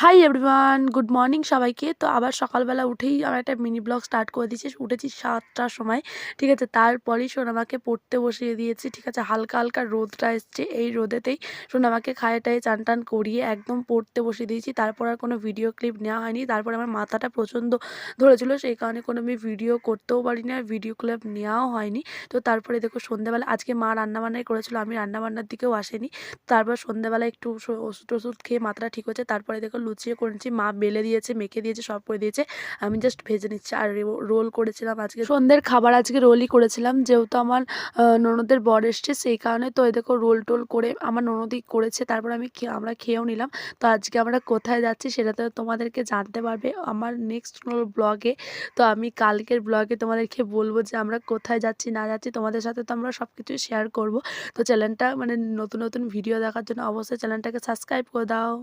Hi everyone, good morning সবাইকে। তো আবার সকালবেলা উঠেই আমার একটা মিনি ব্লগ স্টার্ট করে দিয়েছি। উঠেছি 7টার সময়, ঠিক আছে। তারপরেই সোনামাকে পড়তে বসিয়ে দিয়েছি, ঠিক আছে। হালকা হালকা রোদটা এসছে, এই রোদেতেই সোনামাকে খাইয়ে টাইয়ে চান টান করিয়ে একদম পড়তে বসিয়ে দিয়েছি। তারপর আর কোনো ভিডিও ক্লিপ নেওয়া হয়নি। তারপর আমার মাথাটা প্রচণ্ড ধরেছিল, সেই কারণে কোনো আমি ভিডিও করতেও পারিনি আর ভিডিও ক্লিপ নেওয়াও হয়নি। তো তারপরে দেখো সন্ধ্যেবেলা আজকে মা রান্নাবান্নাই করেছিল, আমি রান্নাবান্নার দিকেও আসেনি। তারপর সন্ধ্যেবেলা একটু ওষুধ টষুধ খেয়ে মাথাটা ঠিক হচ্ছে। তারপরে দেখো লুচিও করেছি, মা বেলে দিয়েছে, মেখে দিয়েছে, সব করে দিয়েছে, আমি জাস্ট ভেজে নিচ্ছি। আর রোল করেছিলাম আজকে, সন্ধ্যের খাবার আজকে রোলই করেছিলাম, যেহেতু আমার ননদের বর এসছে সেই কারণে। তো এই দেখো রোল টোল করে আমার ননদই করেছে, তারপর আমরা খেয়েও নিলাম। তো আজকে আমরা কোথায় যাচ্ছি সেটা তো তোমাদেরকে জানতে পারবে আমার নেক্সট ব্লগে। তো আমি কালকের ব্লগে তোমাদেরকে বলবো যে আমরা কোথায় যাচ্ছি না যাচ্ছি, তোমাদের সাথে তো আমরা সব কিছুই শেয়ার করবো। তো চ্যানেলটা নতুন নতুন ভিডিও দেখার জন্য অবশ্যই চ্যানেলটাকে সাবস্ক্রাইব করে দাও।